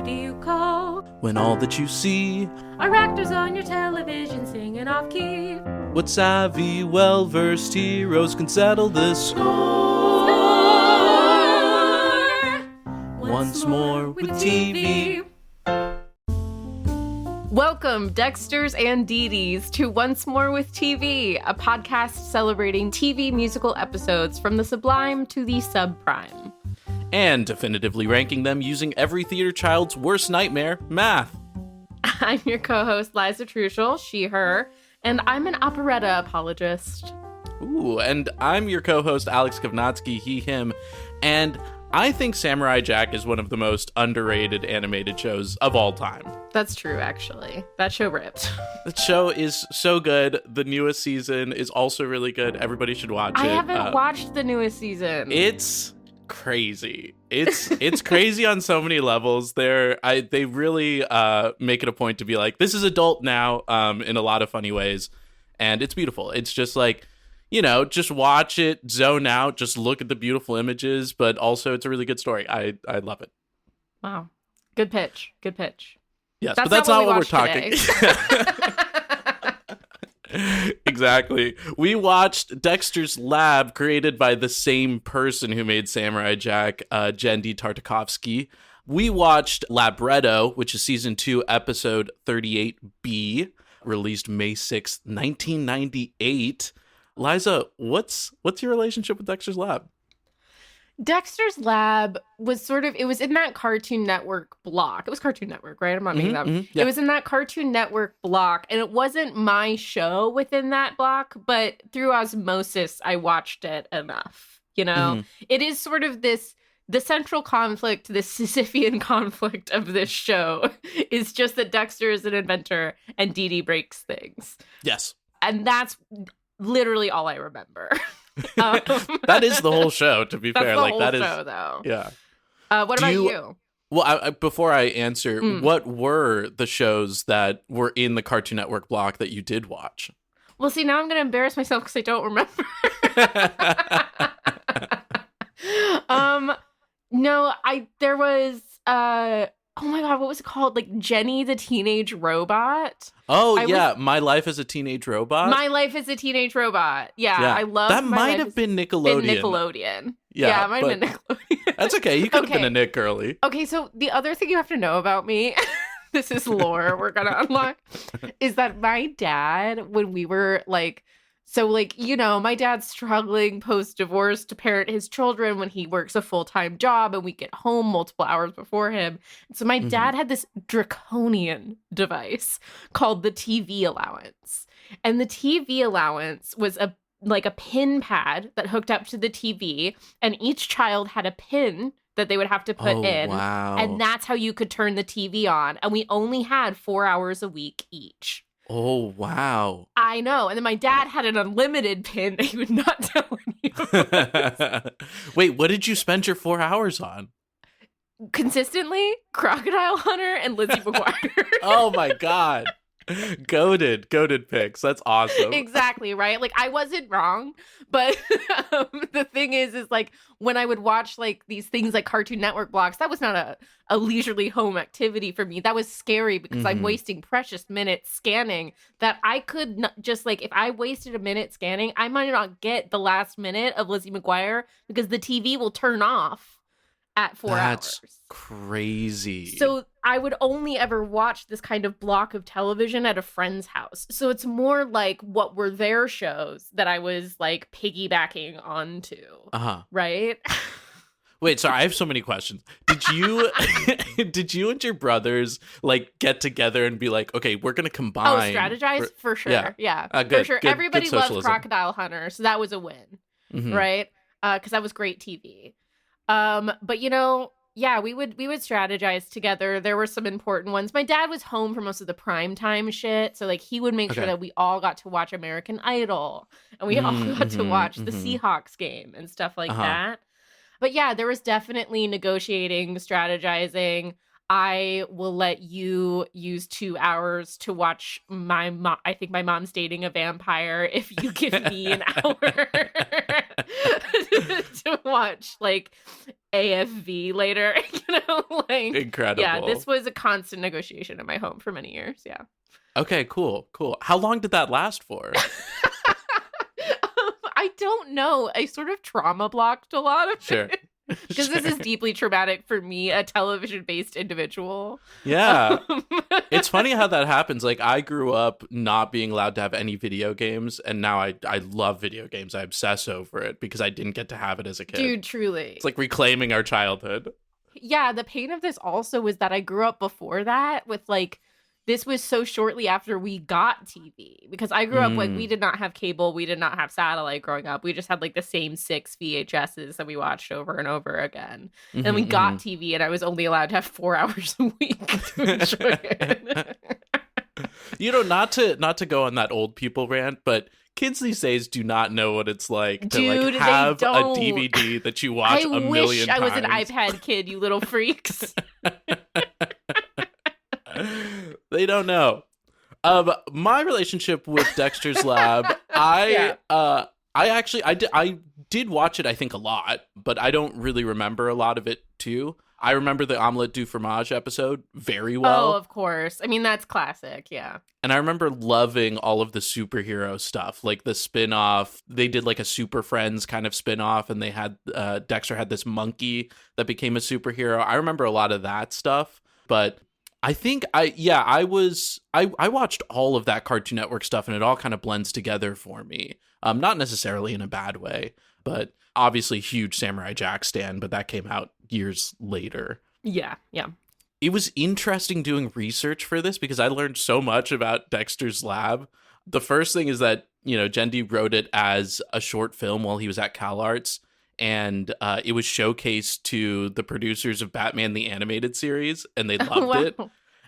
do you call when all that you see are actors on your television singing off key? What savvy, well-versed heroes can settle this Score! once more with TV. Welcome, Dexters and Dee Dees, to Once More with TV, a podcast celebrating TV musical episodes from the sublime to the subprime. And definitively ranking them using every theater child's worst nightmare, math. I'm your co-host, Liza Truschel, she, her, and I'm an operetta apologist. Ooh, and I'm your co-host, Alex Kovnatsky, he, him, and I think Samurai Jack is one of the most underrated animated shows of all time. That's true, actually. That show ripped. The show is so good. The newest season is also really good. Everybody should watch it. I haven't watched the newest season. It's crazy. It's crazy on so many levels. They really make it a point to be like, this is adult now, in a lot of funny ways, and it's beautiful. It's just like, you know, just watch it, zone out, just look at the beautiful images, but also it's a really good story. I love it. Wow. Good pitch. Good pitch. Yes, but that's not what we're talking. Exactly. We watched Dexter's Lab, created by the same person who made Samurai Jack, Genndy Tartakovsky. We watched LABretto, which is season 2, episode 38B, released May 6th, 1998. Liza, what's your relationship with Dexter's Lab? Dexter's Lab was it was in that Cartoon Network block. It was Cartoon Network, right? I'm not making that up. Yeah. It was in that Cartoon Network block, and it wasn't my show within that block, but through osmosis, I watched it enough. You know, It is sort of the central conflict, the Sisyphean conflict of this show is just that Dexter is an inventor and Dee Dee breaks things. Yes. And that's literally all I remember. That is the whole show, to be fair. The like whole that is show, though. Yeah. What about you? Well, before I answer, what were the shows that were in the Cartoon Network block that you did watch? Well, see, now I'm going to embarrass myself because I don't remember. There was, oh my God, what was it called? Like Jenny the Teenage Robot. Oh, My Life as a Teenage Robot? My Life as a Teenage Robot. Yeah. I love that. Might have been Nickelodeon. Nickelodeon. Yeah, it might have been Nickelodeon. That's okay. You could have been a Nick girly. Okay, so the other thing you have to know about me, this is lore we're going to unlock, is that my dad, when we were like, my dad's struggling post-divorce to parent his children when he works a full-time job and we get home multiple hours before him. So my dad had this draconian device called the TV allowance. And the TV allowance was a pin pad that hooked up to the TV, and each child had a pin that they would have to put in. Wow. And that's how you could turn the TV on. And we only had 4 hours a week each. Oh, wow. I know. And then my dad had an unlimited pin that he would not tell anyone. Wait, what did you spend your 4 hours on? Consistently, Crocodile Hunter and Lizzie McGuire. Oh my God. Goated picks. That's awesome. Exactly, right? Like, I wasn't wrong, but the thing is like, when I would watch like these things like Cartoon Network blocks, that was not a leisurely home activity for me. That was scary because I'm wasting precious minutes scanning that I could not just like, if I wasted a minute scanning, I might not get the last minute of Lizzie McGuire because the TV will turn off at 4 hours. That's crazy. So I would only ever watch this kind of block of television at a friend's house. So it's more like what were their shows that I was like piggybacking onto. Right? Wait, sorry, I have so many questions. Did you and your brothers like get together and be like, okay, we're gonna combine? Oh, strategize for sure. Yeah. Good, for sure. Good, Everybody good loves Crocodile Hunter, so that was a win. Right? Because that was great TV. But we would strategize together. There were some important ones. My dad was home for most of the primetime shit, so like he would make sure that we all got to watch American Idol and we all got to watch the Seahawks game and stuff like that. But yeah, there was definitely negotiating, strategizing. I will let you use 2 hours to watch my mom. I think my mom's dating a vampire if you give me an hour. to watch like AFV later. Like Incredible. Yeah, this was a constant negotiation in my home for many years. Yeah. Okay, cool. How long did that last for? I don't know. I sort of trauma blocked a lot of Sure. it. Because this is deeply traumatic for me, a television-based individual. Yeah. It's funny how that happens. Like, I grew up not being allowed to have any video games, and now I love video games. I obsess over it because I didn't get to have it as a kid. Dude, truly. It's like reclaiming our childhood. Yeah, the pain of this also was that I grew up before that with like, this was so shortly after we got TV, because I grew up like we did not have cable, we did not have satellite growing up. We just had like the same 6 VHSs that we watched over and over again. And we got TV, and I was only allowed to have 4 hours a week to enjoy it. Not to go on that old people rant, but kids these days do not know what it's like to like have a DVD that you watch a million times. I wish I was an iPad kid, you little freaks. They don't know. My relationship with Dexter's Lab, I did watch it, I think, a lot, but I don't really remember a lot of it too. I remember the Omelette du Fromage episode very well. Oh, of course. I mean, that's classic, yeah. And I remember loving all of the superhero stuff, like the spin-off. They did like a Super Friends kind of spin-off, and they had Dexter had this monkey that became a superhero. I remember a lot of that stuff, but I think I watched all of that Cartoon Network stuff, and it all kind of blends together for me. Not necessarily in a bad way, but obviously huge Samurai Jack stan, but that came out years later. Yeah. It was interesting doing research for this because I learned so much about Dexter's Lab. The first thing is that, Jendi wrote it as a short film while he was at CalArts, and it was showcased to the producers of Batman the Animated Series, and they loved it.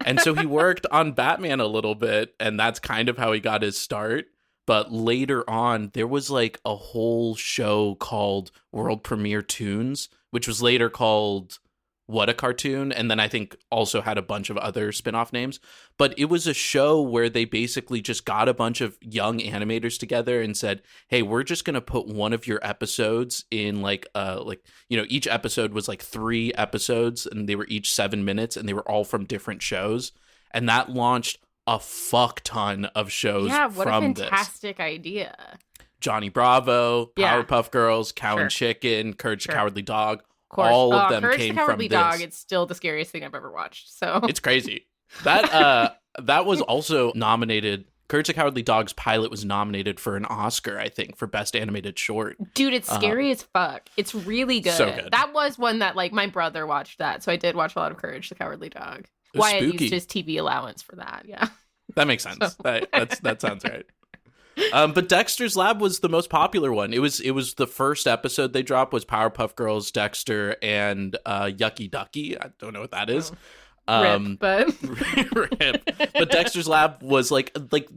And so he worked on Batman a little bit, and that's kind of how he got his start. But later on, there was like a whole show called World Premiere Toons, which was later called What a Cartoon, and then I think also had a bunch of other spin-off names. But it was a show where they basically just got a bunch of young animators together and said, hey, we're just going to put one of your episodes in each episode was like 3 episodes, and they were each 7 minutes, and they were all from different shows. And that launched a fuck ton of shows from this. Yeah, what a fantastic idea. Johnny Bravo, Powerpuff Girls, Cow and Chicken, Courage the Cowardly Dog. Course. All of them Courage came the Cowardly from this. Dog, it's still the scariest thing I've ever watched. So it's crazy. That was also nominated. Courage the Cowardly Dog's pilot was nominated for an Oscar, I think, for Best Animated Short. Dude, it's scary as fuck. It's really good. So good. That was one that, like, my brother watched that, so I did watch a lot of Courage the Cowardly Dog. Wyatt used his TV allowance for that, yeah. That makes sense. That sounds right. But Dexter's Lab was the most popular one. It was the first episode they dropped was Powerpuff Girls, Dexter, and Yucky Ducky. I don't know what that is. Rip. But Dexter's Lab was like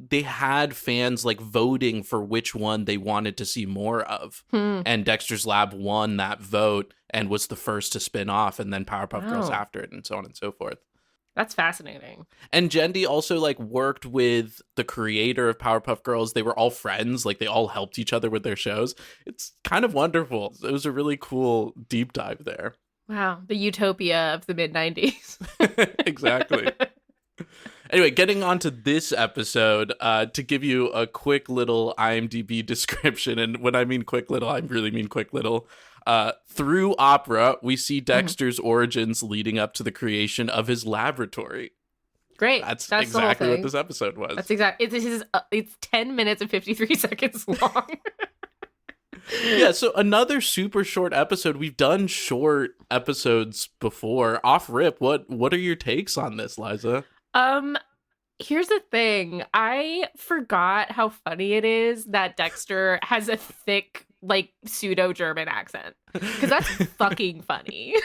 they had fans like voting for which one they wanted to see more of. And Dexter's Lab won that vote and was the first to spin off, and then Powerpuff Girls after it, and so on and so forth. That's fascinating. And Jendi also like worked with the creator of Powerpuff Girls. They were all friends. Like they all helped each other with their shows. It's kind of wonderful. It was a really cool deep dive there. Wow. The utopia of the mid-90s. Exactly. Anyway, getting on to this episode, to give you a quick little IMDb description. And when I mean quick little, I really mean quick little. Through opera, we see Dexter's origins leading up to the creation of his laboratory. Great. That's exactly the whole thing. What this episode was. That's exactly. It's 10 minutes and 53 seconds long. Yeah, so another super short episode. We've done short episodes before. Off rip, what are your takes on this, Liza? Here's the thing. I forgot how funny it is that Dexter has a thick, like, pseudo-German accent. Because that's fucking funny.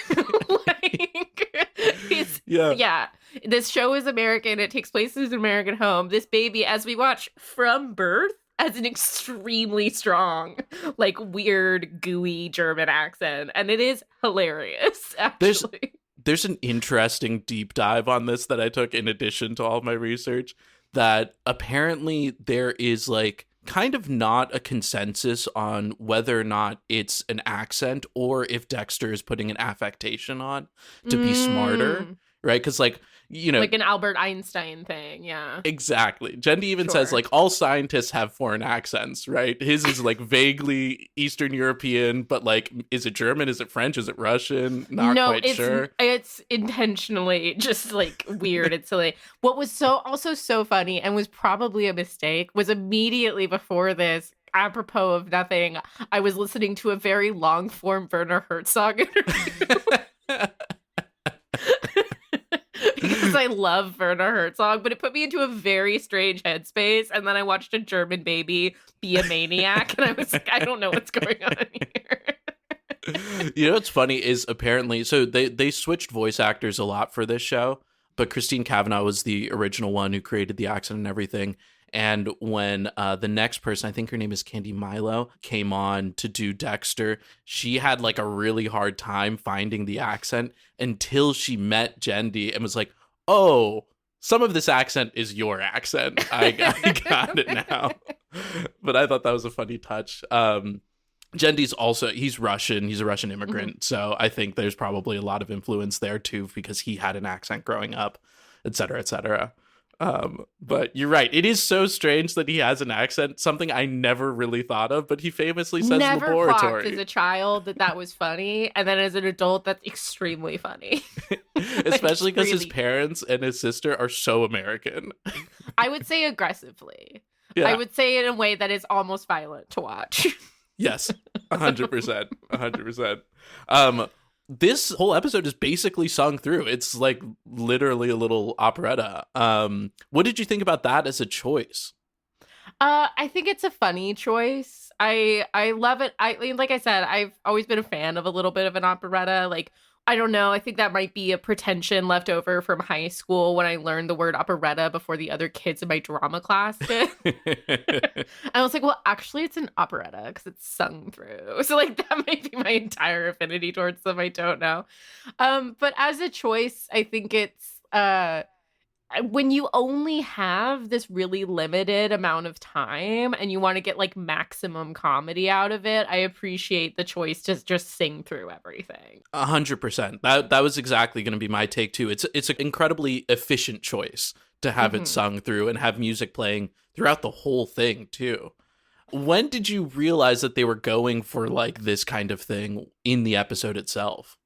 Yeah. This show is American. It takes place in an American home. This baby, as we watch from birth, has an extremely strong, like, weird, gooey German accent. And it is hilarious, actually. There's an interesting deep dive on this that I took in addition to all of my research, that apparently there is like kind of not a consensus on whether or not it's an accent or if Dexter is putting an affectation on to be smarter, right? Because, like, you know, like an Albert Einstein thing, yeah. exactly. Jendi even says, like, all scientists have foreign accents, right? His is, like, vaguely Eastern European, but, like, is it German? Is it French? Is it Russian? Not quite sure. It's intentionally just, like, weird. It's silly. What was also so funny and was probably a mistake was immediately before this, apropos of nothing, I was listening to a very long-form Werner Herzog interview. Because I love Werner Herzog, but it put me into a very strange headspace. And then I watched a German baby be a maniac, and I was like, I don't know what's going on here. You know what's funny is apparently, so they switched voice actors a lot for this show, but Christine Cavanaugh was the original one who created the accent and everything. And when the next person, I think her name is Candy Milo, came on to do Dexter, she had like a really hard time finding the accent until she met Jendi and was like, oh, some of this accent is your accent. I got it now. But I thought that was a funny touch. Jendi's also, he's Russian. He's a Russian immigrant. So I think there's probably a lot of influence there too, because he had an accent growing up, et cetera, et cetera. But you're right. It is so strange that he has an accent, something I never really thought of, but he famously says never laboratory. Never as a child that was funny, and then as an adult, that's extremely funny. Especially because his parents and his sister are so American. I would say aggressively. Yeah. I would say in a way that is almost violent to watch. Yes, 100%. 100%. This whole episode is basically sung through. It's like literally a little operetta. What did you think about that as a choice? I think it's a funny choice. I love it. Like I said, I've always been a fan of a little bit of an operetta. Like, I don't know. I think that might be a pretension left over from high school when I learned the word operetta before the other kids in my drama class did. And I was like, well, actually, it's an operetta because it's sung through. So, like, that might be my entire affinity towards them. I don't know. But as a choice, I think it's when you only have this really limited amount of time and you want to get like maximum comedy out of it, I appreciate the choice to just sing through everything. 100%. That was exactly going to be my take too. It's an incredibly efficient choice to have it sung through and have music playing throughout the whole thing too. When did you realize that they were going for like this kind of thing in the episode itself?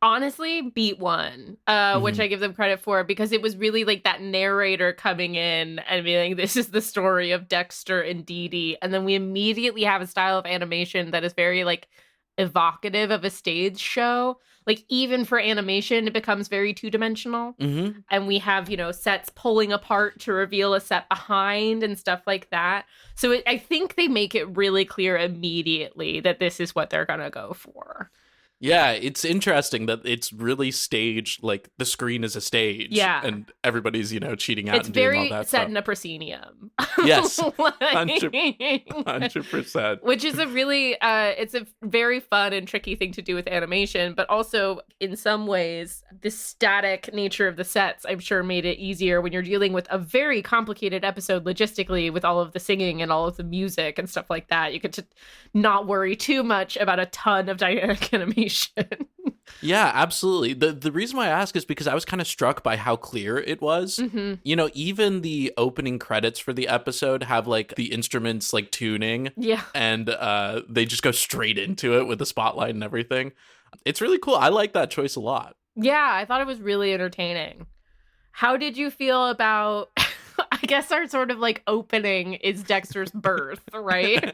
Honestly, beat one, which I give them credit for, because it was really like that narrator coming in and being like, this is the story of Dexter and Dee Dee. And then we immediately have a style of animation that is very like evocative of a stage show. Like even for animation, it becomes very two-dimensional. And we have, you know, sets pulling apart to reveal a set behind and stuff like that. So I think they make it really clear immediately that this is what they're going to go for. Yeah, it's interesting that it's really staged, like the screen is a stage. Yeah. And everybody's, you know, cheating out and doing all that It's very set stuff. in a proscenium. Yes, like, 100%. Which is a really, it's a very fun and tricky thing to do with animation, but also in some ways, the static nature of the sets, I'm sure, made it easier when you're dealing with a very complicated episode logistically with all of the singing and all of the music and stuff like that. You get to not worry too much about a ton of dynamic animation. Yeah, absolutely. The reason why I ask is because I was kind of struck by how clear it was. You know, even the opening credits for the episode have like the instruments like tuning. Yeah. And they just go straight into it with the spotlight and everything. It's really cool. I like that choice a lot. Yeah, I thought it was really entertaining. How did you feel about, I guess our sort of like opening is Dexter's birth, right?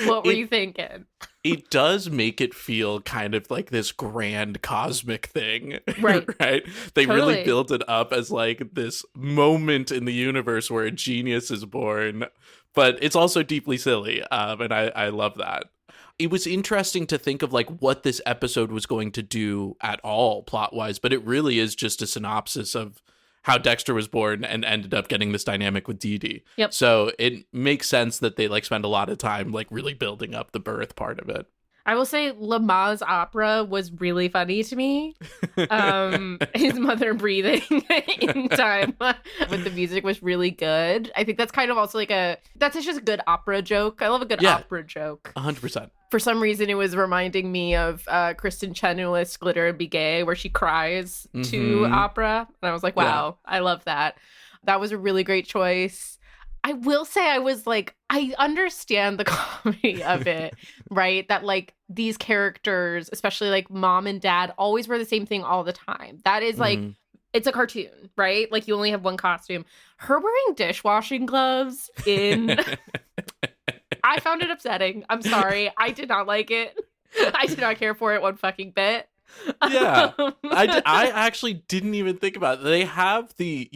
What were you thinking? It does make it feel kind of like this grand cosmic thing, right? Right? They Totally. really built it up as like this moment in the universe where a genius is born, but it's also deeply silly, and I love that. It was interesting to think of like what this episode was going to do at all plot-wise, but it really is just a synopsis of how Dexter was born and ended up getting this dynamic with Dee Dee. Yep. So it makes sense that they like spend a lot of time like really building up the birth part of it. I will say Lama's opera was really funny to me. His mother breathing in time with the music was really good. I think that's kind of also like that's just a good opera joke. I love a good opera joke. 100%. For some reason, it was reminding me of Kristen Chenoweth's Glitter and Be Gay, where she cries to opera. And I was like, wow, I love that. That was a really great choice. I will say I was like, I understand the comedy of it, right? That like these characters, especially like mom and dad, always wear the same thing all the time. That is like, it's a cartoon, right? Like you only have one costume. Her wearing dishwashing gloves in... I found it upsetting. I'm sorry. I did not like it. I did not care for it one fucking bit. Yeah. I actually didn't even think about it. They have the,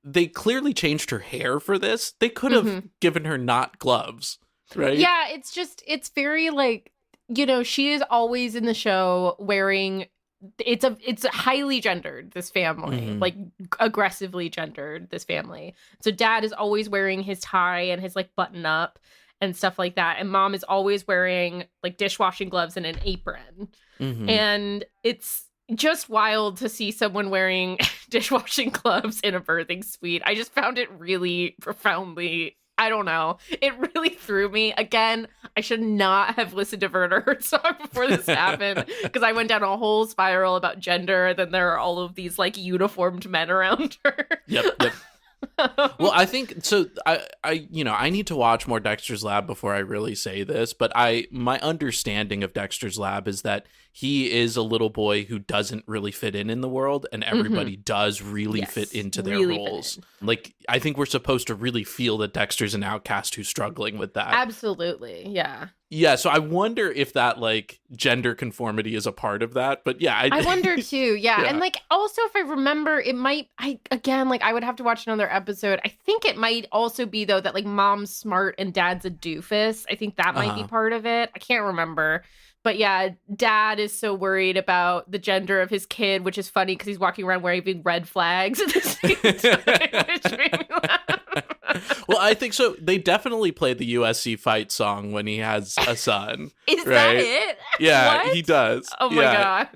they clearly changed her hair for this. They could have given her not gloves, right? Yeah, it's very like, she is always in the show wearing, it's highly gendered, this family, like aggressively gendered, this family. So dad is always wearing his tie and his like button up and stuff like that. And mom is always wearing like dishwashing gloves and an apron. And it's just wild to see someone wearing dishwashing gloves in a birthing suite. I just found it really profoundly, I don't know. It really threw me. Again, I should not have listened to Werner Herzog before this happened because I went down a whole spiral about gender. Then there are all of these like uniformed men around her. Yep. Well, I think so. I need to watch more Dexter's Lab before I really say this, but my understanding of Dexter's Lab is that he is a little boy who doesn't really fit in the world, and everybody does really fit into their roles. Like, I think we're supposed to really feel that Dexter's an outcast who's struggling with that. Absolutely, yeah. Yeah, so I wonder if that, like, gender conformity is a part of that. But yeah, I wonder too, yeah. And, like, also if I remember, it might, I would have to watch another episode. I think it might also be, though, that, like, mom's smart and dad's a doofus. I think that might be part of it. I can't remember. But yeah, dad is so worried about the gender of his kid, which is funny because he's walking around wearing red flags at the same time, which made me laugh. Well, I think so. They definitely play the USC fight song when he has a son. Is that it? Yeah, What? He does. Oh my God.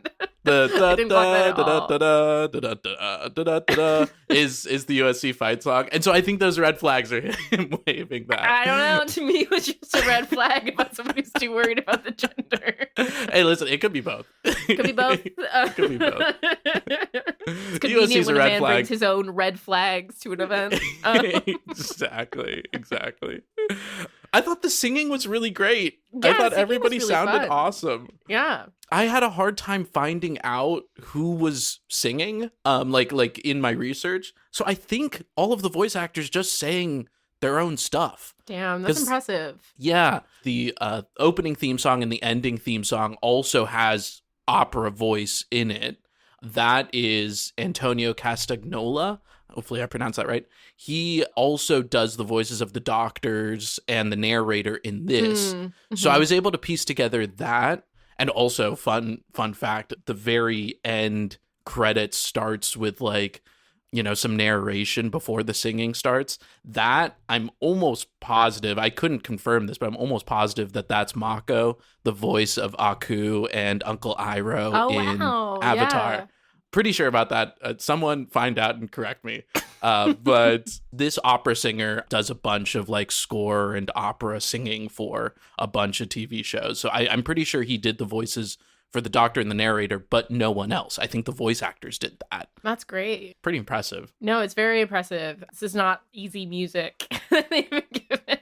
Is the USC fight song. And so I think those red flags are him waving that. I don't know. To me, it was just a red flag about somebody who's too worried about the gender. Hey, listen, it could be both. Could be both. Could be both. It's convenient when a man brings his own red flags to an event. Exactly. I thought the singing was really great. Yeah, I thought everybody really sounded fun. awesome. Yeah. I had a hard time finding out who was singing, like in my research. So I think all of the voice actors just sang their own stuff. Damn, that's impressive. Yeah. The opening theme song and the ending theme song also has opera voice in it. That is Antonio Castagnola. Hopefully I pronounced that right. He also does the voices of the doctors and the narrator in this. So I was able to piece together that. And also, fun fact, the very end credits starts with, like, some narration before the singing starts. That, I'm almost positive, I couldn't confirm this, but I'm almost positive that that's Mako, the voice of Aku and Uncle Iroh in Avatar. Yeah. Pretty sure about that. Someone find out and correct me. But this opera singer does a bunch of like score and opera singing for a bunch of TV shows. So I'm pretty sure he did the voices for the doctor and the narrator, but no one else. I think the voice actors did that. That's great. Pretty impressive. No, it's very impressive. This is not easy music that they've been given.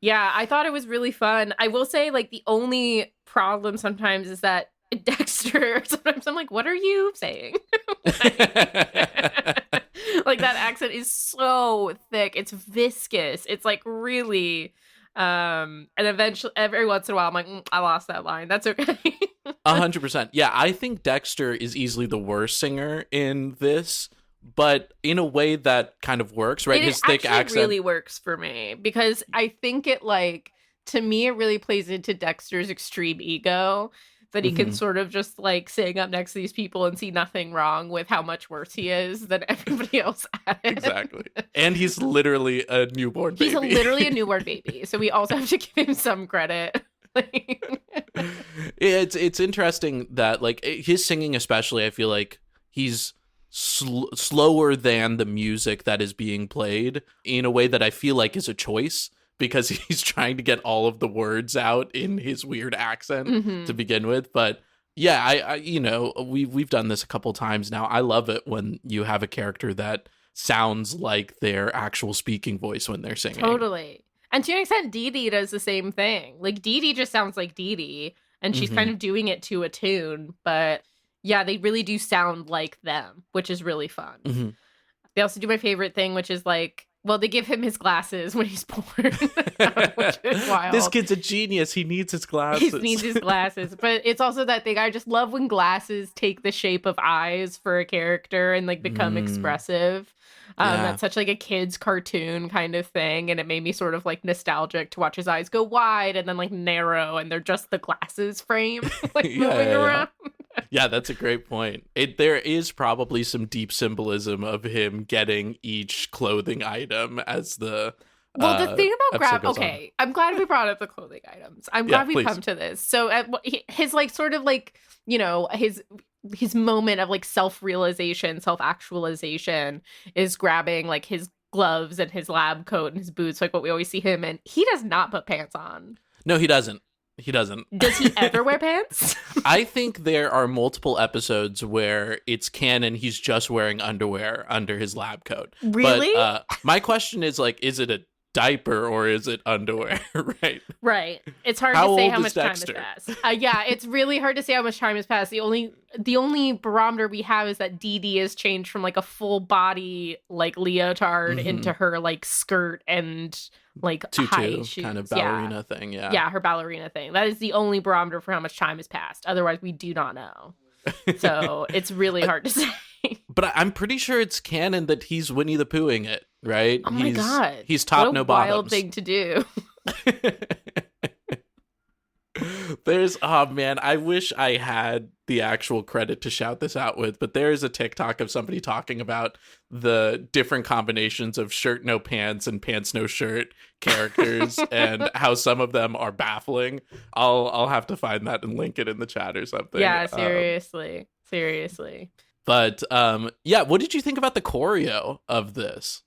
Yeah, I thought it was really fun. I will say, like, the only problem sometimes is that Dexter, sometimes I'm like, what are you saying? Like, that accent is so thick. It's viscous. It's like really, and eventually every once in a while I'm like, I lost that line. That's okay. 100%. Yeah, I think Dexter is easily the worst singer in this, but in a way that kind of works, right? His thick accent really works for me because I think it, like, to me, it really plays into Dexter's extreme ego. That he can sort of just like sing up next to these people and see nothing wrong with how much worse he is than everybody else at it. Exactly. And he's literally a newborn baby. He's literally a newborn baby. So we also have to give him some credit. It's interesting that like his singing especially, I feel like he's slower than the music that is being played in a way that I feel like is a choice, because he's trying to get all of the words out in his weird accent to begin with. But yeah, I you know, we've done this a couple times now. I love it when you have a character that sounds like their actual speaking voice when they're singing. Totally. And to an extent, Dee Dee does the same thing. Like, Dee Dee just sounds like Dee Dee, and she's kind of doing it to a tune. But yeah, they really do sound like them, which is really fun. They also do my favorite thing, which is like, well, they give him his glasses when he's born, which is wild. This kid's a genius. He needs his glasses. He needs his glasses. But it's also that thing. I just love when glasses take the shape of eyes for a character and like become expressive. That's such like a kid's cartoon kind of thing. And it made me sort of like nostalgic to watch his eyes go wide and then like narrow, and they're just the glasses frame like moving around. Yeah, that's a great point. There is probably some deep symbolism of him getting each clothing item as the the thing about I'm glad we brought up the clothing items. I'm glad we come to this. So his like sort of like, you know, his moment of like self-realization, self-actualization is grabbing like his gloves and his lab coat and his boots, like what we always see him in. He does not put pants on. No, he doesn't. He doesn't. Does he ever wear pants? I think there are multiple episodes where it's canon he's just wearing underwear under his lab coat. Really? But my question is like, is it a diaper or is it underwear? Right. It's hard to say how much time has passed. Yeah, it's really hard to say how much time has passed. The only barometer we have is that Dee Dee has changed from like a full body like leotard into her like skirt and like high shoes. Kind of ballerina thing. Yeah, her ballerina thing. That is the only barometer for how much time has passed. Otherwise, we do not know. So it's really hard to say. But I'm pretty sure it's canon that he's Winnie the Poohing it, right? Oh my God. He's top, no bottoms. Wild thing to do. Oh man, I wish I had the actual credit to shout this out with, but there is a TikTok of somebody talking about the different combinations of shirt no pants and pants no shirt characters and how some of them are baffling. I'll have to find that and link it in the chat or something. Yeah, seriously. But yeah, what did you think about the choreo of this?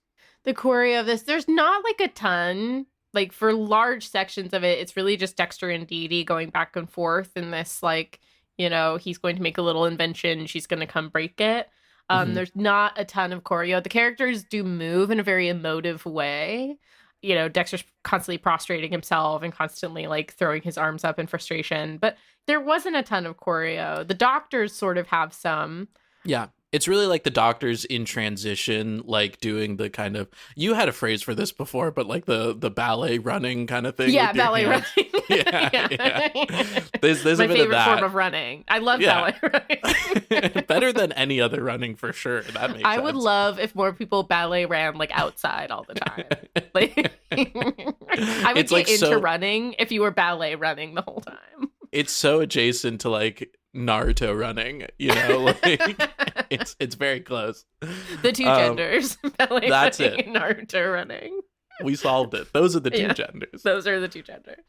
There's not like a ton. Like for large sections of it, it's really just Dexter and Dee Dee going back and forth in this, like, you know, he's going to make a little invention, she's going to come break it. There's not a ton of choreo. The characters do move in a very emotive way. You know, Dexter's constantly prostrating himself and constantly like throwing his arms up in frustration. But there wasn't a ton of choreo. The doctors sort of have some. Yeah. It's really like the doctors in transition, like doing the kind of, you had a phrase for this before, but like the ballet running kind of thing. Yeah, ballet running. Yeah. There's my a bit of favorite that. form of running. I love ballet running. Better than any other running for sure. That makes sense. I would love if more people ballet ran like outside all the time. Like, I would get into running if you were ballet running the whole time. It's so adjacent to like Naruto running, you know, like it's very close. The two genders, ballet that's running it. and Naruto running. We solved it. Those are the two genders. Those are the two genders.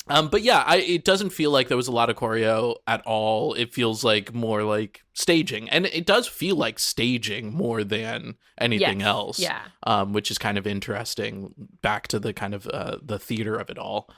But yeah, it doesn't feel like there was a lot of choreo at all. It feels like more like staging, and it does feel like staging more than anything else. Yeah. Which is kind of interesting. Back to the kind of the theater of it all.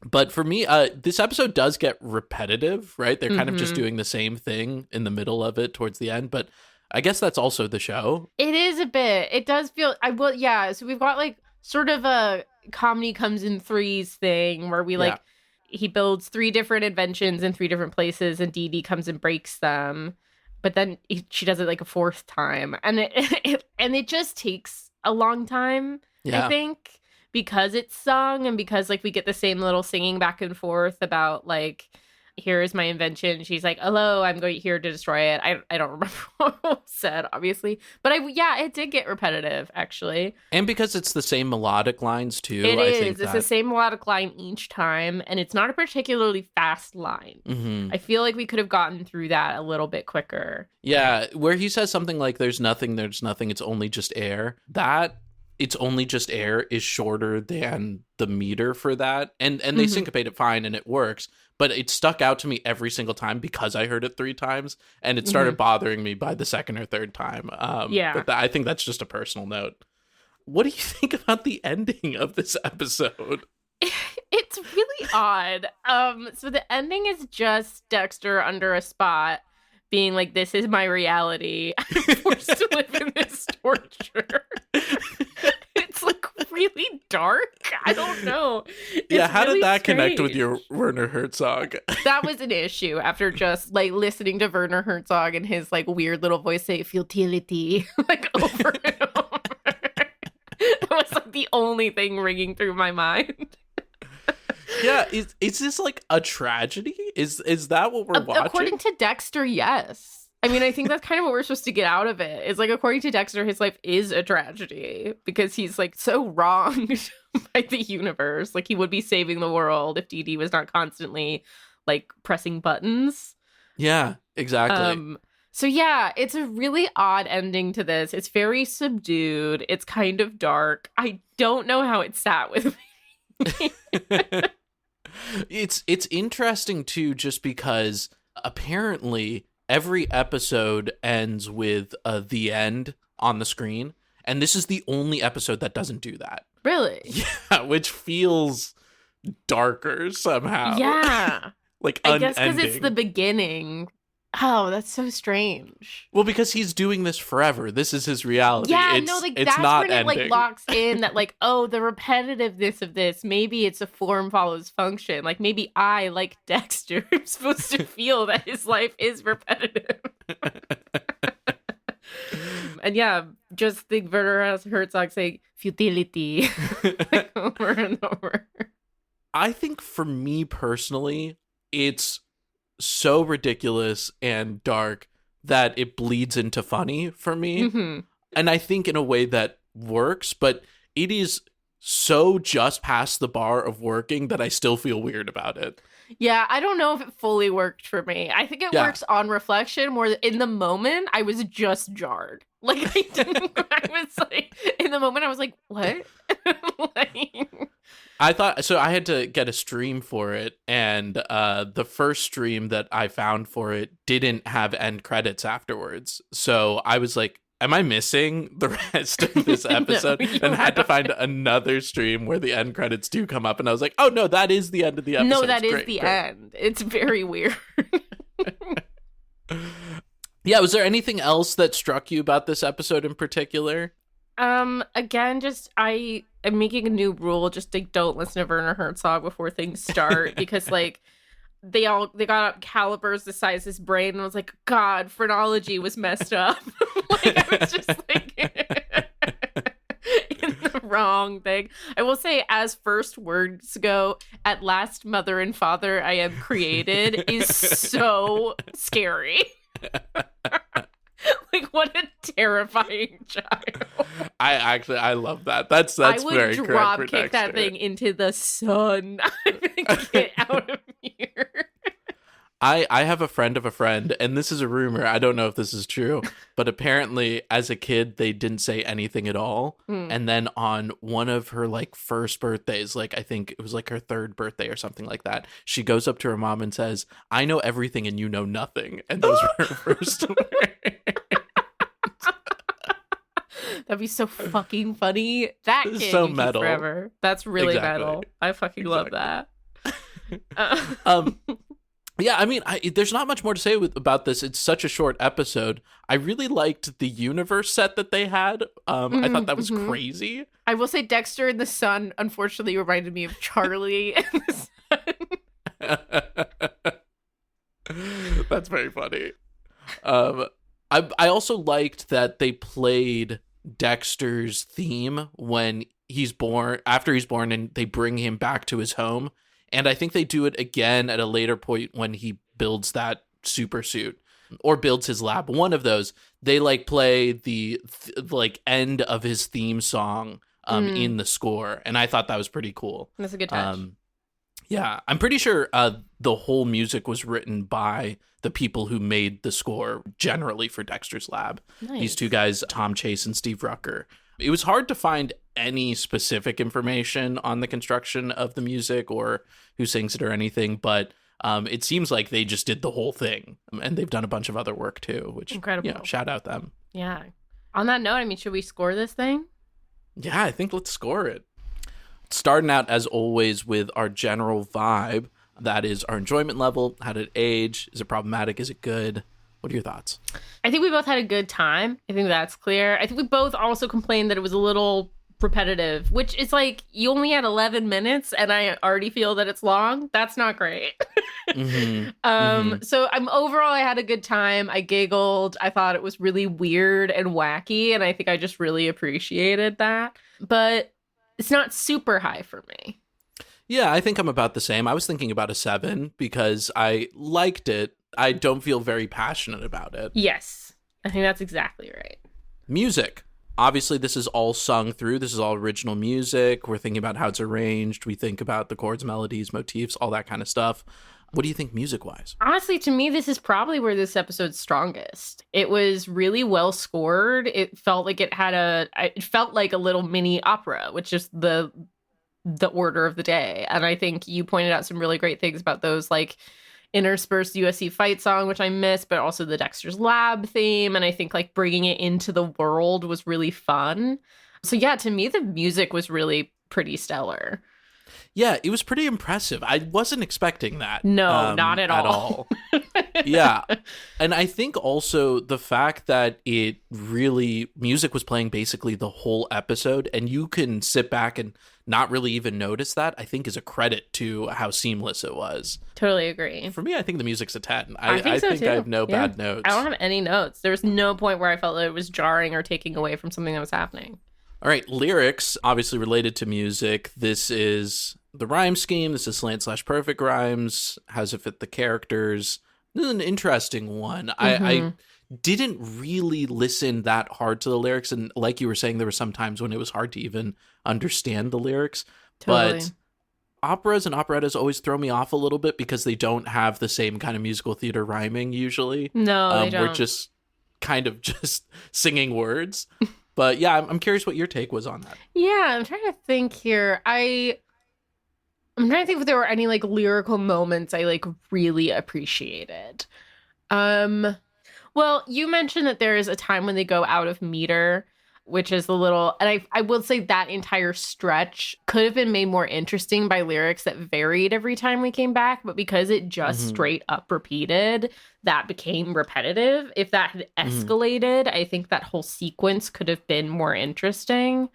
But for me, this episode does get repetitive, right? They're kind of just doing the same thing in the middle of it towards the end. But I guess that's also the show. It is a bit. It does feel, so we've got like sort of a comedy comes in threes thing where we like, he builds 3 different inventions in 3 different places and Dee Dee comes and breaks them. But then she does it like a 4th time. And it just takes a long time, I think. Because it's sung and because like we get the same little singing back and forth about like, here is my invention. She's like, hello, I'm going here to destroy it. I don't remember what was said, obviously. But it did get repetitive, actually. And because it's the same melodic lines, too. It's the same melodic line each time. And it's not a particularly fast line. Mm-hmm. I feel like we could have gotten through that a little bit quicker. Yeah, where he says something like, there's nothing, it's only just air. That It's Only Just Air is shorter than the meter for that. And they syncopate it fine and it works. But it stuck out to me every single time because I heard it 3 times. And it started bothering me by the second or third time. But I think that's just a personal note. What do you think about the ending of this episode? It's really odd. So the ending is just Dexter under a spot being like, this is my reality. I'm forced to live in this torture. It's like really dark. I don't know. Yeah, how really did that connect with strange. your Werner Herzog? That was an issue after just like listening to Werner Herzog and his like weird little voice say futility like over and over. It was like the only thing ringing through my mind. Yeah, is this like a tragedy? Is that what we're watching? According to Dexter, yes. I mean, I think that's kind of what we're supposed to get out of it. Is like, according to Dexter, his life is a tragedy because he's like so wronged by the universe. Like, he would be saving the world if Dee Dee was not constantly like pressing buttons. Yeah, exactly. So yeah, it's a really odd ending to this. It's very subdued. It's kind of dark. I don't know how it sat with me. It's interesting too, just because apparently every episode ends with the end on the screen, and this is the only episode that doesn't do that. Really? Yeah, which feels darker somehow. Yeah. Like I guess because unending. it's the beginning. Oh, that's so strange. Well, because he's doing this forever. This is his reality. Yeah, it's, no, like it's that's not when it ending. like locks in that like, oh, the repetitiveness of this. Maybe it's a form follows function. Like maybe I, like Dexter, am supposed to feel that his life is repetitive. And yeah, just the Werner Herzog saying futility like, over and over. I think for me personally, it's so ridiculous and dark that it bleeds into funny for me. Mm-hmm. And I think in a way that works, but it is so just past the bar of working that I still feel weird about it. Yeah, I don't know if it fully worked for me. I think it works on reflection more. In the moment, I was just jarred. Like, I was like, in the moment, I was like, what? Like... I thought, so I had to get a stream for it, and the first stream that I found for it didn't have end credits afterwards. So I was like, am I missing the rest of this episode? No, and had to find another stream where the end credits do come up. And I was like, oh, no, that is the end of the episode. No, that is the end. It's very weird. Yeah, was there anything else that struck you about this episode in particular? Again, just I am making a new rule. Just like, don't listen to Werner Herzog before things start because like they got calipers the size of his brain and I was like, God, phrenology was messed up. Like I was just like in the wrong thing. I will say, as first words go, at last mother and father I am created is so scary. Like, what a terrifying child. I love that. That's very correct. I would drop for kick Dexter. that thing into the sun. Get out of here. I have a friend of a friend, and this is a rumor. I don't know if this is true, but apparently as a kid, they didn't say anything at all. And then on one of her like first birthdays, like I think it was like her third birthday or something like that, she goes up to her mom and says, I know everything and you know nothing. And those were her first words. That'd be so fucking funny. That kid so you keep metal. forever. That's really Exactly. metal. I fucking love that. Yeah, I mean, there's not much more to say about this. It's such a short episode. I really liked the universe set that they had. I thought that was crazy. I will say Dexter in the Sun, unfortunately, reminded me of Charlie in the Sun. That's very funny. I also liked that they played Dexter's theme when he's born, after he's born, and they bring him back to his home. And I think they do it again at a later point when he builds that super suit or builds his lab. One of those, they like play the like end of his theme song in the score. And I thought that was pretty cool. That's a good touch. Yeah, I'm pretty sure the whole music was written by the people who made the score generally for Dexter's Lab. Nice. These two guys, Tom Chase and Steve Rucker. It was hard to find any specific information on the construction of the music or who sings it or anything, but it seems like they just did the whole thing, and they've done a bunch of other work too, which, incredible. Shout out them. Yeah. On that note, I mean, should we score this thing? Yeah, I think let's score it. Starting out, as always, with our general vibe. That is our enjoyment level. How did it age? Is it problematic? Is it good? What are your thoughts? I think we both had a good time. I think that's clear. I think we both also complained that it was a little repetitive, which is like, you only had 11 minutes and I already feel that it's long. That's not great. So overall, I had a good time. I giggled. I thought it was really weird and wacky, and I think I just really appreciated that. But it's not super high for me. Yeah, I think I'm about the same. I was thinking about a 7 because I liked it. I don't feel very passionate about it. Yes, I think that's exactly right. Music. Obviously, this is all sung through. This is all original music. We're thinking about how it's arranged. We think about the chords, melodies, motifs, all that kind of stuff. What do you think music-wise? Honestly, to me, this is probably where this episode's strongest. It was really well scored. It felt like it felt like a little mini opera, which is the order of the day. And I think you pointed out some really great things about those, like interspersed USC fight song, which I missed, but also the Dexter's Lab theme. And I think like bringing it into the world was really fun. So yeah, to me, the music was really pretty stellar. Yeah, it was pretty impressive. I wasn't expecting that. No, not at all. Yeah. And I think also the fact that music was playing basically the whole episode, and you can sit back and not really even notice that, I think is a credit to how seamless it was. Totally agree. For me, I think the music's a 10. I think I have no bad notes. I don't have any notes. There was no point where I felt that it was jarring or taking away from something that was happening. All right, lyrics, obviously related to music. This is the rhyme scheme. This is slant/perfect rhymes. How does it fit the characters? This is an interesting one. I didn't really listen that hard to the lyrics. And like you were saying, there were some times when it was hard to even understand the lyrics. Totally. But operas and operettas always throw me off a little bit because they don't have the same kind of musical theater rhyming usually. No, they don't. We're just kind of just singing words. But yeah, I'm curious what your take was on that. Yeah, I'm trying to think here. I'm trying to think if there were any like lyrical moments I like really appreciated. Well, you mentioned that there is a time when they go out of meter, which is a little, and I will say that entire stretch could have been made more interesting by lyrics that varied every time we came back, but because it just straight up repeated, that became repetitive. If that had escalated, I think that whole sequence could have been more interesting.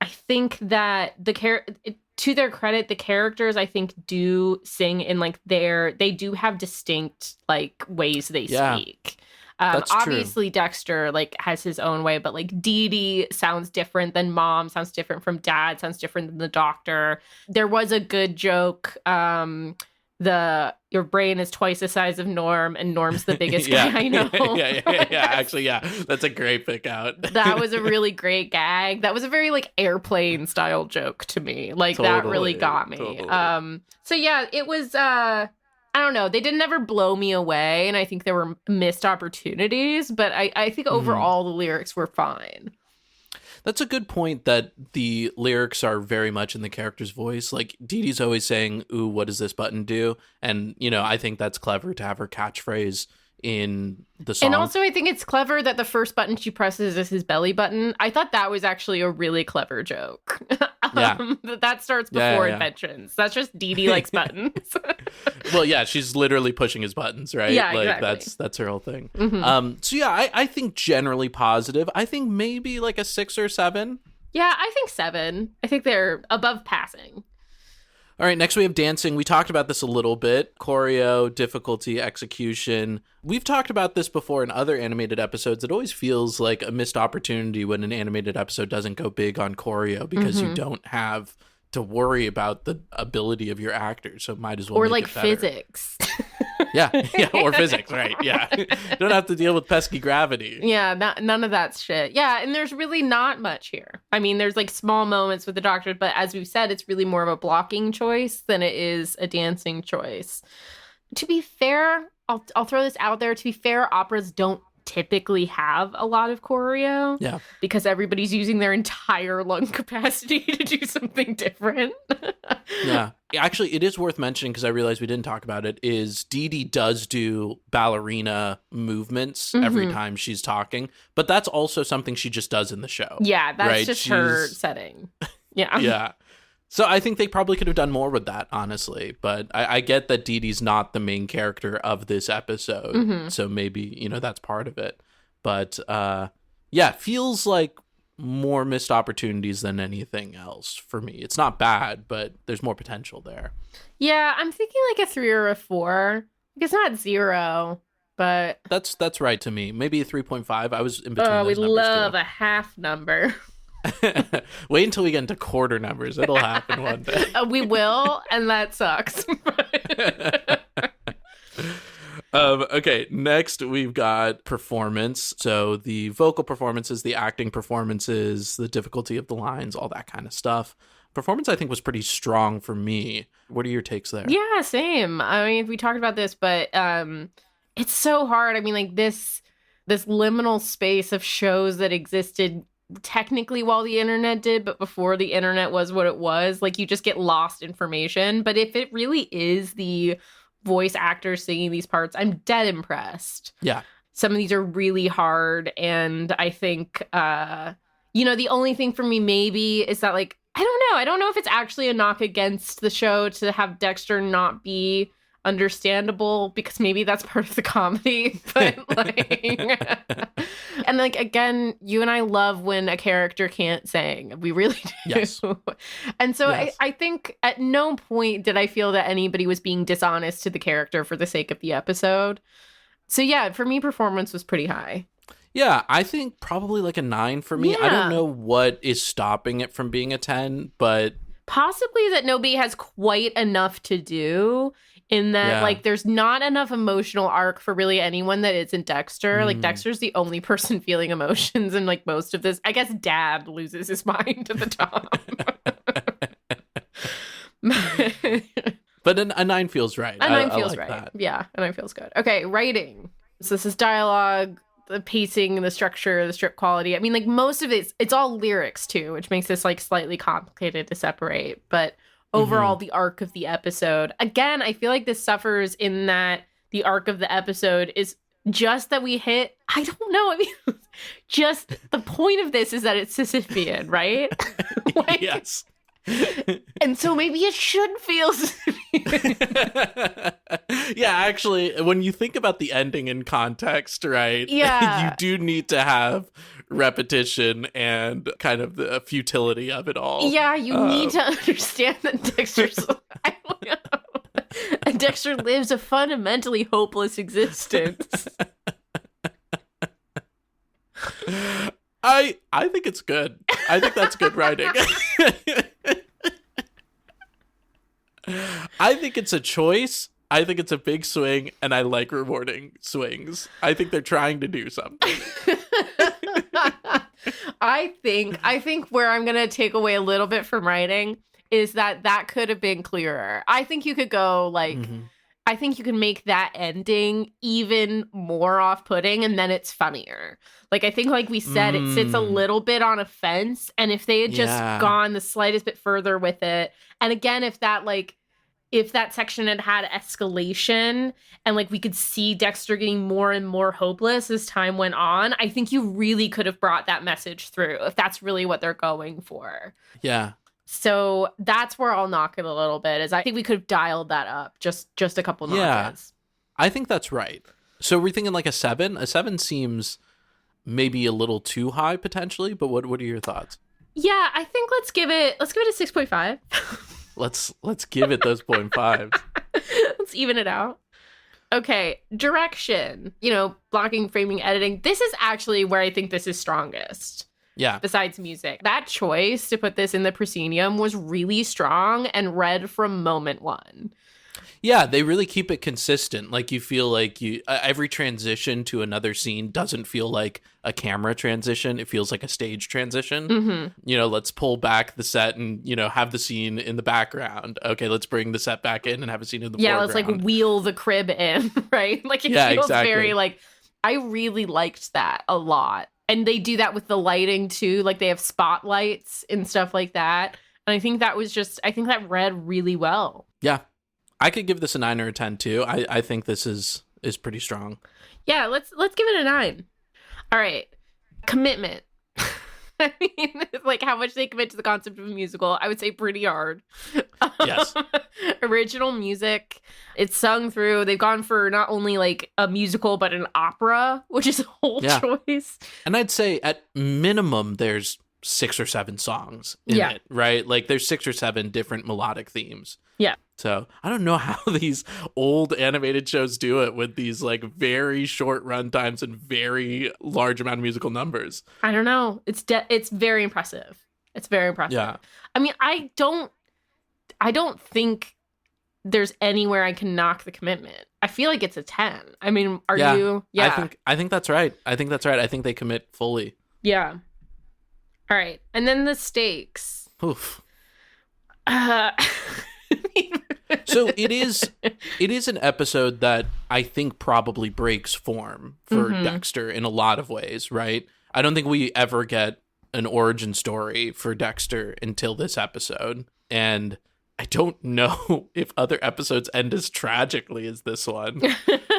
I think that to their credit, the characters I think do sing in like they do have distinct like ways they speak. That's obviously true. Dexter like has his own way, but like Dee Dee sounds different than Mom, sounds different from Dad, sounds different than the Doctor. There was a good joke. Your brain is twice the size of Norm, and Norm's the biggest guy I know. Yeah. Actually, yeah, that's a great pick out. That was a really great gag. That was a very like airplane style joke to me. Like that really got me. Totally. So yeah, it was. I don't know. They didn't ever blow me away, and I think there were missed opportunities. But I think overall the lyrics were fine. That's a good point that the lyrics are very much in the character's voice. Like Dee Dee's always saying, "Ooh, what does this button do?" And, I think that's clever to have her catchphrase in the song. And also I think it's clever that the first button she presses is his belly button. I thought that was actually a really clever joke. That starts before inventions. That's just Dee Dee likes buttons. Well, yeah, she's literally pushing his buttons, right? Yeah, like exactly. that's her whole thing. So yeah, I think generally positive. I think maybe like a 6 or 7. Yeah, I think 7. I think they're above passing. All right, next we have dancing. We talked about this a little bit. Choreo, difficulty, execution. We've talked about this before in other animated episodes. It always feels like a missed opportunity when an animated episode doesn't go big on choreo because you don't have to worry about the ability of your actors. So might as well make like it better. physics. Yeah, or physics, right? Yeah. Don't have to deal with pesky gravity. Yeah, none of that shit. Yeah, and there's really not much here. I mean, there's like small moments with the Doctor, but as we've said, it's really more of a blocking choice than it is a dancing choice. To be fair, I'll throw this out there. To be fair, operas don't typically have a lot of choreo. Yeah. Because everybody's using their entire lung capacity to do something different. Yeah. Actually, it is worth mentioning, because I realized we didn't talk about it, is Dee Dee does do ballerina movements every time she's talking, but that's also something she just does in the show. Yeah, that's right? just her setting. Yeah. Yeah. So I think they probably could have done more with that, honestly. But I get that Dee Dee's not the main character of this episode. So maybe, that's part of it. But yeah, feels like more missed opportunities than anything else for me. It's not bad, but there's more potential there. Yeah, I'm thinking like a 3 or a 4. It's not 0, but that's right to me. Maybe a 3.5. I was in between. Oh, we those numbers love too. a half number. Wait until we get into quarter numbers. It'll happen one day. We will, and that sucks. Okay, next we've got performance. So the vocal performances, the acting performances, the difficulty of the lines, all that kind of stuff. Performance, I think, was pretty strong for me. What are your takes there? Yeah, same. I mean, we talked about this, but it's so hard. I mean, like this liminal space of shows that existed technically while the internet did, but before the internet was what it was, like you just get lost information. But if it really is the voice actors singing these parts, I'm dead impressed. Yeah. Some of these are really hard. And I think, the only thing for me maybe is that, like, I don't know. I don't know if it's actually a knock against the show to have Dexter not be because maybe that's part of the comedy, but and like, again, you and I love when a character can't sing. We really do. Yes. And so yes. I think at no point did I feel that anybody was being dishonest to the character for the sake of the episode. So yeah, for me, performance was pretty high. Yeah, I think probably like a 9 for me. Yeah. I don't know what is stopping it from being a 10, but possibly that nobody has quite enough to do, in that like there's not enough emotional arc for really anyone that isn't Dexter. Like Dexter's the only person feeling emotions in like most of this. I guess Dad loses his mind at the top. But a 9 feels right. A 9 feels like right. That. Yeah, a 9 feels good. Okay, writing. So this is dialogue, the pacing, the structure, the script quality. I mean, like most of it's all lyrics too, which makes this like slightly complicated to separate. But overall, the arc of the episode, again, I feel like this suffers in that the arc of the episode is just that we hit, I don't know. I mean, just the point of this is that it's Sisyphean, right? Like, yes. And so maybe it should feel Yeah, actually, when you think about the ending in context, right? Yeah. You do need to have repetition and kind of the futility of it all. Yeah, you need to understand that Dexter's I don't know. And Dexter lives a fundamentally hopeless existence. I think it's good. I think that's good writing. I think it's a choice. I think it's a big swing, and I like rewarding swings. I think they're trying to do something. I think where I'm going to take away a little bit from writing is that could have been clearer. I think you could go like, I think you can make that ending even more off-putting, and then it's funnier. Like, I think, like we said, it sits a little bit on a fence, and if they had just gone the slightest bit further with it, and again, if that section had escalation and like we could see Dexter getting more and more hopeless as time went on, I think you really could have brought that message through if that's really what they're going for. Yeah. So that's where I'll knock it a little bit, is I think we could have dialed that up just a couple notches. Yeah, I think that's right. So we're thinking like a 7? A 7 seems maybe a little too high potentially, but what are your thoughts? Yeah, I think let's give it a 6.5. Let's give it those 0.5s. Let's even it out. Okay, direction. Blocking, framing, editing. This is actually where I think this is strongest. Yeah. Besides music. That choice to put this in the proscenium was really strong and read from moment one. Yeah, they really keep it consistent. Like you feel like every transition to another scene doesn't feel like a camera transition. It feels like a stage transition. Mm-hmm. Let's pull back the set and, have the scene in the background. Okay, let's bring the set back in and have a scene in the foreground. Yeah, let's like wheel the crib in, right? Like it feels exactly. very like I really liked that a lot. And they do that with the lighting too. Like they have spotlights and stuff like that. And I think that read really well. Yeah. I could give this a 9 or a 10 too. I think this is pretty strong. Yeah, let's give it a 9. All right. Commitment. I mean, like how much they commit to the concept of a musical, I would say pretty hard. Yes. Original music. It's sung through. They've gone for not only like a musical, but an opera, which is a whole choice. And I'd say at minimum, there's 6 or 7 songs in it, right? Like there's 6 or 7 different melodic themes. Yeah. So I don't know how these old animated shows do it with these like very short run times and very large amount of musical numbers. I don't know. It's very impressive. It's very impressive. Yeah. I mean, I don't think there's anywhere I can knock the commitment. I feel like it's a 10. I mean, are you? Yeah. I think that's right. I think they commit fully. Yeah. All right. And then the stakes. Oof. So it is an episode that I think probably breaks form for Dexter in a lot of ways, right? I don't think we ever get an origin story for Dexter until this episode. And I don't know if other episodes end as tragically as this one,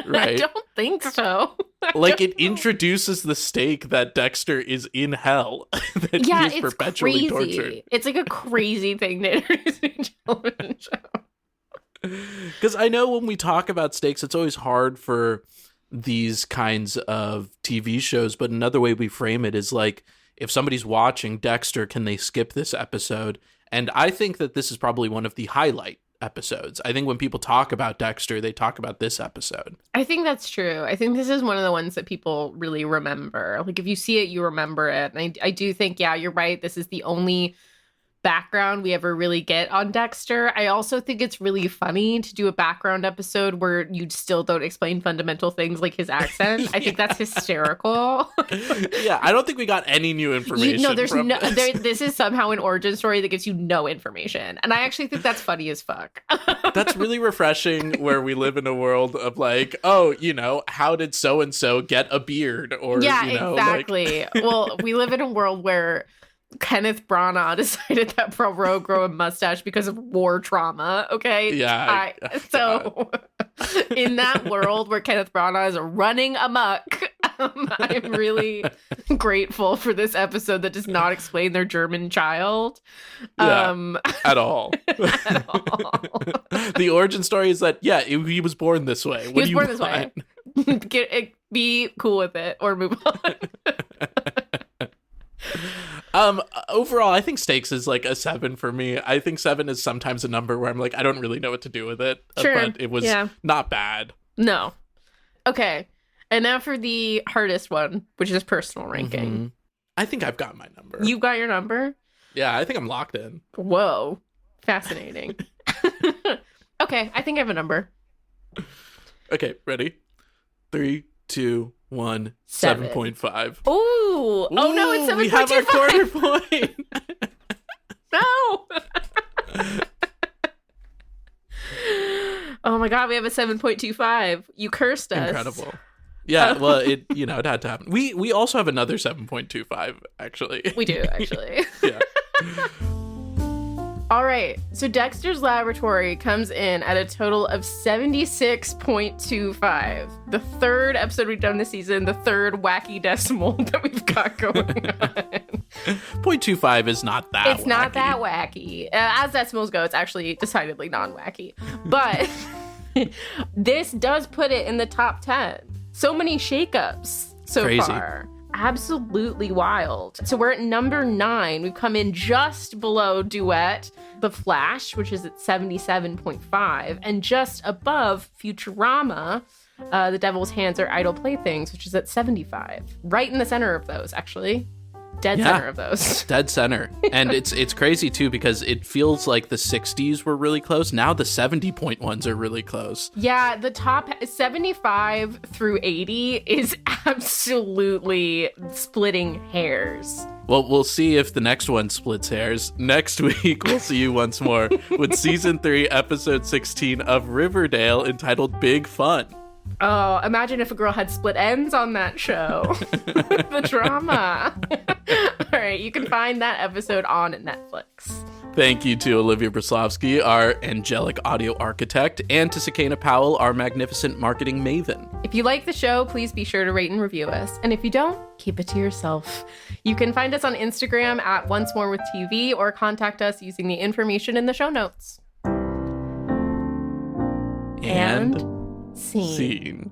right? I don't think so. Like it introduces the stake that Dexter is in hell, that he is perpetually tortured. It's like a crazy thing to introduce in a television show. Because I know when we talk about stakes, it's always hard for these kinds of TV shows, but another way we frame it is like, if somebody's watching Dexter, can they skip this episode? And I think that this is probably one of the highlight episodes. I think when people talk about Dexter, they talk about this episode. I think that's true. I think this is one of the ones that people really remember. Like if you see it, you remember it. And I do think, yeah, you're right. This is the only background we ever really get on Dexter. I also think it's really funny to do a background episode where you still don't explain fundamental things like his accent. I think that's hysterical. Yeah, I don't think we got any new information. This is somehow an origin story that gives you no information. And I actually think that's funny as fuck. That's really refreshing where we live in a world of like, oh, how did so-and-so get a beard? Or exactly. Well, we live in a world where Kenneth Branagh decided that Poirot grow a mustache because of war trauma. Okay. Yeah. So in that world where Kenneth Branagh is running amok, I'm really grateful for this episode that does not explain their German child. At all. At all. The origin story is that, he was born this way. He was born this way. Be cool with it or move on. Overall, I think stakes is like a 7 for me. I think 7 is sometimes a number where I'm like, I don't really know what to do with it. Sure. But it was not bad. No. Okay. And now for the hardest one, which is personal ranking. Mm-hmm. I think I've got my number. You've got your number? Yeah, I think I'm locked in. Whoa. Fascinating. Okay, I think I have a number. Okay, ready? 3, 2, 1, 7. 7.5. Oh no, it's 7.25. We have our quarter point. No. Oh my god, we have a 7.25. You cursed us. Incredible. Yeah, well, it had to happen. We also have another 7.25, actually. We do, actually. Yeah. All right, so Dexter's Laboratory comes in at a total of 76.25. The third episode we've done this season, the third wacky decimal that we've got going on. 0.25 is not that It's not that wacky. As decimals go, it's actually decidedly non-wacky. But this does put it in the top 10. So many shakeups so far. Absolutely wild. So we're at number 9. We've come in just below Duet, The Flash, which is at 77.5, and just above Futurama, The Devil's Hands Are Idle Playthings, which is at 75. Right in the center of those, actually. Center of those. Dead center. And it's crazy too because it feels like the 60s were really close. Now the 70-point ones are really close. Yeah, the top 75 through 80 is absolutely splitting hairs. Well, we'll see if the next one splits hairs. Next week, we'll see you once more with season 3, episode 16 of Riverdale, entitled Big Fun. Oh, imagine if a girl had split ends on that show. The drama. All right, you can find that episode on Netflix. Thank you to Olivia Braslovsky, our angelic audio architect, and to Sakana Powell, our magnificent marketing maven. If you like the show, please be sure to rate and review us. And if you don't, keep it to yourself. You can find us on Instagram at Once More with TV or contact us using the information in the show notes. And Scene. scene.